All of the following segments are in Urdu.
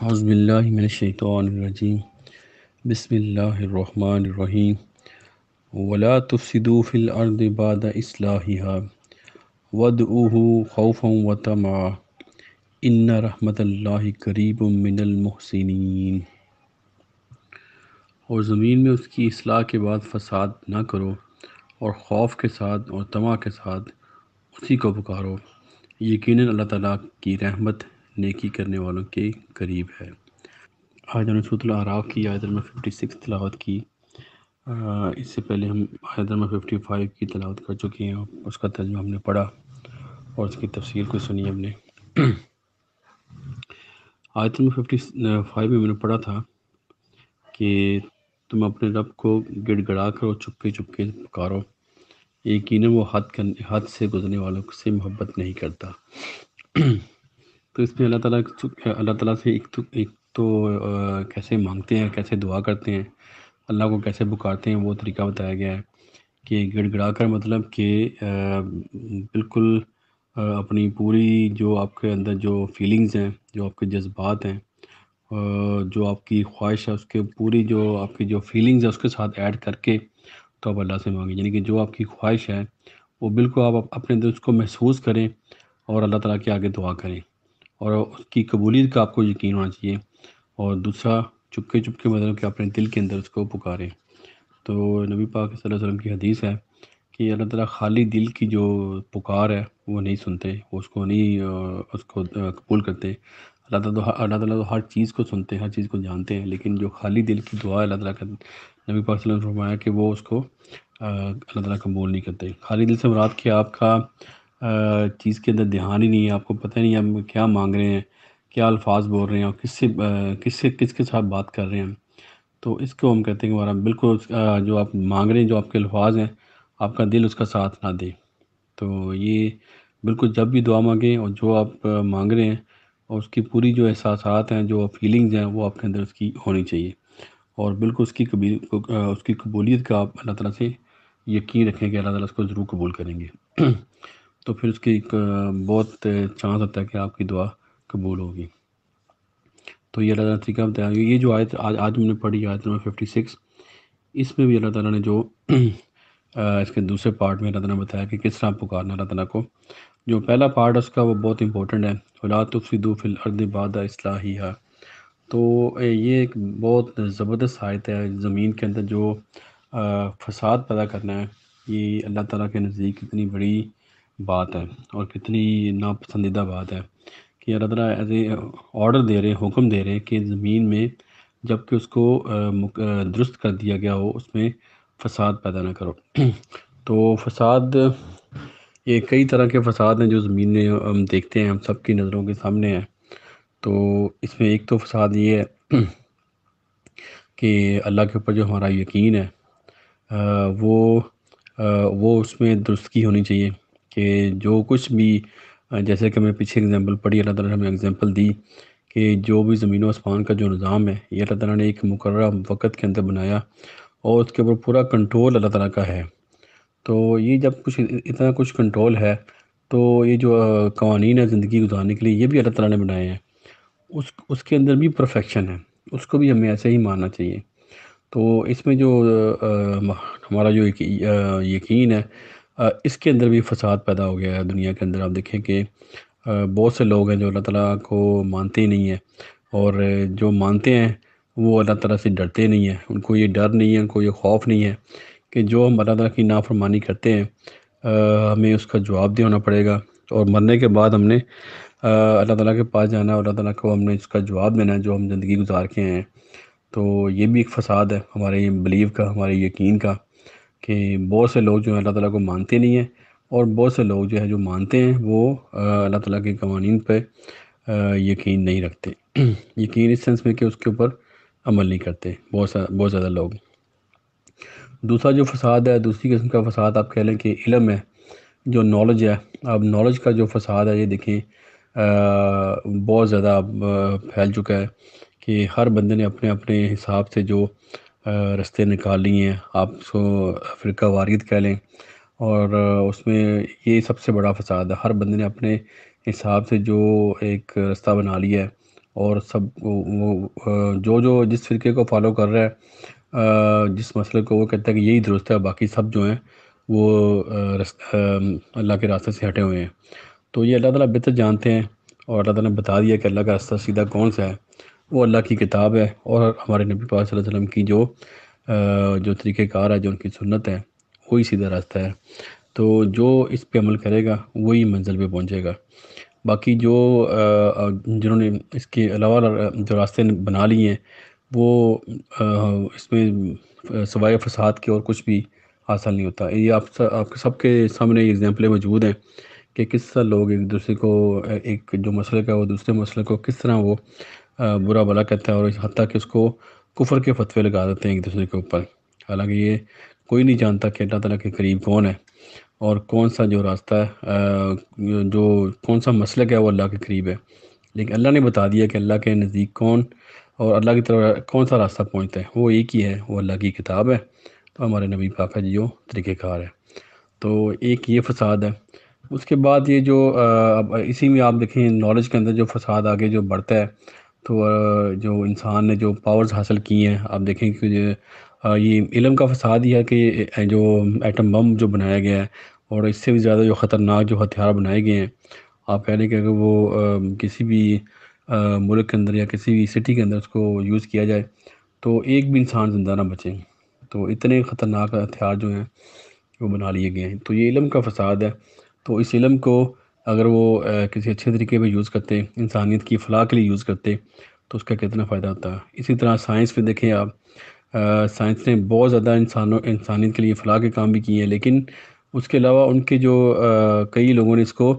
اعوذ باللہ من الشیطان الرجیم بسم اللہ الرحمن الرحیم ولا تفسدوا فی الارض بعد اصلاحها وادعوه خوفا وطمعا ان رحمت اللہ قریب من المحسنین۔ اور زمین میں اس کی اصلاح کے بعد فساد نہ کرو، اور خوف کے ساتھ اور طمع کے ساتھ اسی کو پکارو، یقیناً اللہ تعالیٰ کی رحمت نیکی کرنے والوں کے قریب ہے۔ آج ہم نے سورۃ الاعراف کی آیت نمبر 56 تلاوت کی۔ اس سے پہلے ہم آیت نمبر 55 کی تلاوت کر چکے ہیں، اس کا ترجمہ ہم نے پڑھا اور اس کی تفسیر کو سنی ہم نے۔ آیت نمبر 55 میں نے پڑھا تھا کہ تم اپنے رب کو گڑ گڑا کر اور چپکے چپکے پکارو، یقیناً وہ حد سے گزرنے والوں سے محبت نہیں کرتا۔ تو اس میں اللہ تعالیٰ سے ایک تو کیسے مانگتے ہیں، کیسے دعا کرتے ہیں، اللہ کو کیسے پکارتے ہیں، وہ طریقہ بتایا گیا ہے کہ گڑ گڑا کر مطلب کہ بالکل اپنی پوری جو آپ کے اندر جو فیلنگز ہیں، جو آپ کے جذبات ہیں، جو آپ کی خواہش ہے، اس کے پوری جو آپ کی جو فیلنگز ہے اس کے ساتھ ایڈ کر کے تو آپ اللہ سے مانگیں، یعنی کہ جو آپ کی خواہش ہے وہ بالکل آپ اپنے دل اس کو محسوس کریں اور اللہ تعالیٰ کے آگے دعا کریں، اور اس کی قبولیت کا آپ کو یقین ہونا چاہیے۔ اور دوسرا چپکے چپکے مطلب کہ اپنے دل کے اندر اس کو پکاریں۔ تو نبی پاک صلی اللہ علیہ وسلم کی حدیث ہے کہ اللہ تعالیٰ خالی دل کی جو پکار ہے وہ نہیں سنتے، وہ اس کو نہیں قبول کرتے۔ اللہ تعالیٰ تو ہر چیز کو سنتے ہیں، ہر چیز کو جانتے ہیں، لیکن جو خالی دل کی دعا ہے اللہ تعالیٰ کا، نبی پاک صلی اللہ علیہ وسلم نے فرمایا کہ وہ اس کو اللہ تعالیٰ قبول نہیں کرتے۔ خالی دل سے مراد کہ آپ کا چیز کے اندر دھیان ہی نہیں ہے، آپ کو پتہ نہیں آپ کیا مانگ رہے ہیں، کیا الفاظ بول رہے ہیں اور کس کے ساتھ بات کر رہے ہیں۔ تو اس کو ہم کہتے ہیں کہ ہمارا بالکل جو آپ مانگ رہے ہیں، جو آپ کے الفاظ ہیں، آپ کا دل اس کا ساتھ نہ دے۔ تو یہ بالکل جب بھی دعا مانگیں اور جو آپ مانگ رہے ہیں اور اس کی پوری جو احساسات ہیں، جو فیلنگز ہیں، وہ آپ کے اندر اس کی ہونی چاہیے، اور بالکل اس کی قبولیت کا آپ اللہ تعالیٰ سے یقین رکھیں کہ اللہ تعالیٰ اس کو ضرور قبول کریں گے۔ تو پھر اس کی ایک بہت چانس ہوتا ہے کہ آپ کی دعا قبول ہوگی۔ تو یہ اللہ تعالیٰ طریقہ بتایا۔ یہ جو آیت آج ہم نے پڑھی، آیت نمبر 56، اس میں بھی اللہ تعالیٰ نے جو اس کے دوسرے پارٹ میں اللہ تعالیٰ نے بتایا کہ کس طرح پکارنا اللہ تعالیٰ کو۔ جو پہلا پارٹ اس کا وہ بہت امپورٹنٹ ہے، وَلَا تُفْسِدُوا فِي الْأَرْضِ بَعْدَ إِصْلَاحِهَا۔ تو یہ ایک بہت زبردست آیت ہے۔ زمین کے اندر جو فساد پیدا کرنا ہے، یہ اللہ تعالیٰ کے نزدیک کتنی بڑی بات ہے اور کتنی ناپسندیدہ بات ہے کہ اللہ تعالیٰ ایز اے آرڈر دے رہے ہیں، حکم دے رہے ہیں کہ زمین میں جب کہ اس کو درست کر دیا گیا ہو، اس میں فساد پیدا نہ کرو۔ تو فساد، یہ کئی طرح کے فساد ہیں جو زمین میں ہم دیکھتے ہیں، ہم سب کی نظروں کے سامنے ہیں۔ تو اس میں ایک تو فساد یہ ہے کہ اللہ کے اوپر جو ہمارا یقین ہے وہ اس میں درستگی ہونی چاہیے کہ جو کچھ بھی جیسے کہ میں پیچھے اگزامپل پڑھی، اللہ تعالیٰ نے ہمیں اگزامپل دی کہ جو بھی زمین و آسمان کا جو نظام ہے، یہ اللہ تعالیٰ نے ایک مقررہ وقت کے اندر بنایا اور اس کے اوپر پورا کنٹرول اللہ تعالیٰ کا ہے۔ تو یہ جب اتنا کچھ کنٹرول ہے، تو یہ جو قوانین ہے زندگی گزارنے کے لیے، یہ بھی اللہ تعالیٰ نے بنائے ہیں۔ اس کے اندر بھی پرفیکشن ہے، اس کو بھی ہمیں ایسے ہی ماننا چاہیے۔ تو اس میں جو ہمارا جو یقین ہے، اس کے اندر بھی فساد پیدا ہو گیا ہے دنیا کے اندر۔ آپ دیکھیں کہ بہت سے لوگ ہیں جو اللہ تعالیٰ کو مانتے ہی نہیں ہیں، اور جو مانتے ہیں وہ اللہ تعالیٰ سے ڈرتے نہیں ہیں۔ ان کو یہ ڈر نہیں ہے، ان کو یہ خوف نہیں ہے کہ جو ہم اللہ تعالیٰ کی نافرمانی کرتے ہیں ہمیں اس کا جواب دینا پڑے گا، اور مرنے کے بعد ہم نے اللہ تعالیٰ کے پاس جانا ہے اور اللہ تعالیٰ کو ہم نے اس کا جواب دینا ہے جو ہم زندگی گزار کے ہیں۔ تو یہ بھی ایک فساد ہے ہمارے بلیو کا، ہمارے یقین کا، کہ بہت سے لوگ جو ہیں اللہ تعالیٰ کو مانتے نہیں ہیں، اور بہت سے لوگ جو ہے جو مانتے ہیں وہ اللہ تعالیٰ کے قوانین پہ یقین نہیں رکھتے۔ یقین اس سینس میں کہ اس کے اوپر عمل نہیں کرتے بہت زیادہ لوگ۔ دوسرا جو فساد ہے، دوسری قسم کا فساد آپ کہہ لیں کہ علم ہے، جو نالج ہے۔ اب نالج کا جو فساد ہے، یہ دیکھیں بہت زیادہ پھیل چکا ہے کہ ہر بندے نے اپنے اپنے حساب سے جو رستے نکال لیے ہیں۔ آپ اس کو فرقہ واریت کہہ لیں، اور اس میں یہ سب سے بڑا فساد ہے۔ ہر بندے نے اپنے حساب سے جو ایک رستہ بنا لیا ہے، اور سب جو جس فرقے کو فالو کر رہا ہے، جس مسئلے کو وہ کہتا ہے کہ یہی درست ہے، باقی سب جو ہیں وہ اللہ کے راستے سے ہٹے ہوئے ہیں. تو یہ اللہ تعالیٰ بہتر جانتے ہیں، اور اللہ تعالیٰ نے بتا دیا کہ اللہ کا راستہ سیدھا کون سا ہے. وہ اللہ کی کتاب ہے اور ہمارے نبی پاک صلی اللہ علیہ وسلم کی جو طریقہ کار ہے، جو ان کی سنت ہے، وہی سیدھا راستہ ہے. تو جو اس پہ عمل کرے گا وہی منزل پہ پہنچے گا. باقی جنہوں نے اس کے علاوہ جو راستے بنا لیے ہیں، وہ اس میں سوائے فساد کے اور کچھ بھی حاصل نہیں ہوتا. یہ آپ کے سب کے سامنے یہ اگزامپلیں موجود ہیں کہ کس طرح لوگ ایک دوسرے کو، ایک جو مسئلے کا وہ دوسرے مسئلے کو کس طرح وہ برا بھلا کہتا ہے، اور حتیٰ کہ اس کو کفر کے فتوے لگا دیتے ہیں ایک دوسرے کے اوپر. حالانکہ یہ کوئی نہیں جانتا کہ اللہ تعالیٰ کے قریب کون ہے، اور کون سا جو راستہ ہے، جو کون سا مسلک ہے وہ اللہ کے قریب ہے. لیکن اللہ نے بتا دیا کہ اللہ کے نزدیک کون اور اللہ کی طرف کون سا راستہ پہنچتا ہے، وہ ایک ہی ہے، وہ اللہ کی کتاب ہے. تو ہمارے نبی پاک کا جو طریقہ کار ہے. تو ایک یہ فساد ہے. اس کے بعد یہ جو اب اسی میں آپ دیکھیں نالج کے اندر جو فساد آگے جو بڑھتا ہے، تو جو انسان نے جو پاورز حاصل کی ہیں، آپ دیکھیں کہ یہ علم کا فساد ہی ہے کہ جو ایٹم بم جو بنایا گیا ہے، اور اس سے بھی زیادہ جو خطرناک جو ہتھیار بنائے گئے ہیں. آپ کہہ لیں کہ اگر وہ کسی بھی ملک کے اندر یا کسی بھی سٹی کے اندر اس کو یوز کیا جائے تو ایک بھی انسان زندہ نہ بچے. تو اتنے خطرناک ہتھیار جو ہیں وہ بنا لیے گئے ہیں. تو یہ علم کا فساد ہے. تو اس علم کو اگر وہ کسی اچھے طریقے پہ یوز کرتے، انسانیت کی فلاح کے لیے یوز کرتے، تو اس کا کتنا فائدہ ہوتا ہے. اسی طرح سائنس پہ دیکھیں آپ، سائنس نے بہت زیادہ انسانیت کے لیے فلاح کے کام بھی کیے ہیں، لیکن اس کے علاوہ ان کے جو کئی لوگوں نے اس کو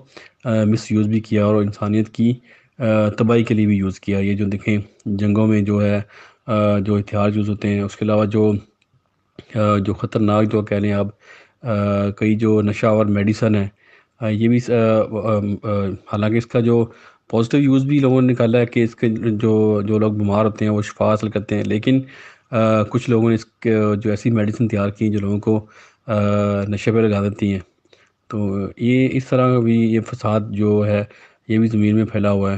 مس یوز بھی کیا اور انسانیت کی تباہی کے لیے بھی یوز کیا. یہ جو دیکھیں جنگوں میں جو ہے جو ہتھیار یوز ہوتے ہیں، اس کے علاوہ جو خطرناک جو کہہ لیں آپ کئی جو نشہ آور میڈیسن ہے، یہ بھی حالانکہ اس کا جو پازیٹیو یوز بھی لوگوں نے نکالا ہے کہ اس کے جو لوگ بیمار ہوتے ہیں وہ شفا حاصل کرتے ہیں، لیکن کچھ لوگوں نے اس کے جو ایسی میڈیسن تیار کی جو لوگوں کو نشے پہ لگا دیتی ہیں. تو یہ اس طرح بھی یہ فساد جو ہے یہ بھی زمین میں پھیلا ہوا ہے.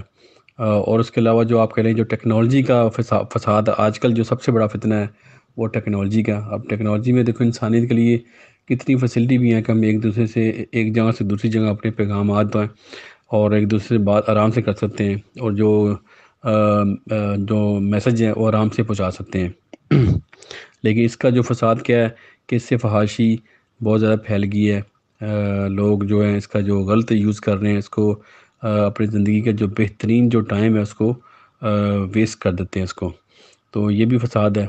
اور اس کے علاوہ جو آپ کہہ رہے ہیں جو ٹیکنالوجی کا فساد آج کل جو سب سے بڑا فتنہ ہے وہ ٹیکنالوجی کا. اب ٹیکنالوجی میں دیکھو انسانیت کے لیے کتنی فیسلٹی بھی ہیں کہ ہم ایک دوسرے سے ایک جگہ سے دوسری جگہ اپنے پیغامات ہیں اور ایک دوسرے سے بات آرام سے کر سکتے ہیں، اور جو میسج ہیں وہ آرام سے پہنچا سکتے ہیں. لیکن اس کا جو فساد کیا ہے کہ اس سے فحاشی بہت زیادہ پھیل گئی ہے. لوگ جو ہیں اس کا جو غلط یوز کر رہے ہیں، اس کو اپنی زندگی کا جو بہترین جو ٹائم ہے اس کو ویسٹ کر دیتے ہیں اس کو. تو یہ بھی فساد ہے.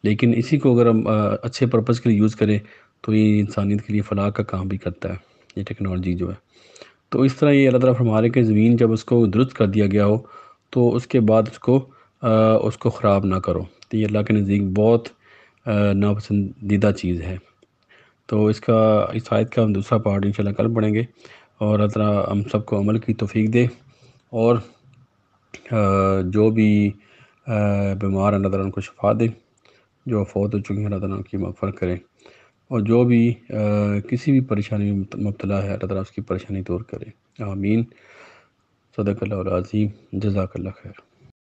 لیکن اسی کو اگر ہم اچھے پرپز کے لیے یوز کریں تو یہ انسانیت کے لیے فلاح کا کام بھی کرتا ہے یہ ٹیکنالوجی جو ہے. تو اس طرح یہ اللہ تعالیٰ فرما رہے کہ زمین جب اس کو درست کر دیا گیا ہو تو اس کے بعد اس کو خراب نہ کرو. تو یہ اللہ کے نزدیک بہت ناپسندیدہ چیز ہے. تو اس آیت کا ہم دوسرا پارٹ انشاءاللہ کل پڑھیں گے، اور اللہ تعالیٰ ہم سب کو عمل کی توفیق دے، اور جو بھی بیمار ہیں اللہ تعالیٰ ان کو شفا دے، جو فوت ہو چکی ہیں اللہ تعالیٰ ان کی مغفرت کرے، اور جو بھی کسی بھی پریشانی میں مبتلا ہے اللہ تعالیٰ اس کی پریشانی دور کرے. آمین. صدق اللہ العظیم. جزاک اللہ خیر.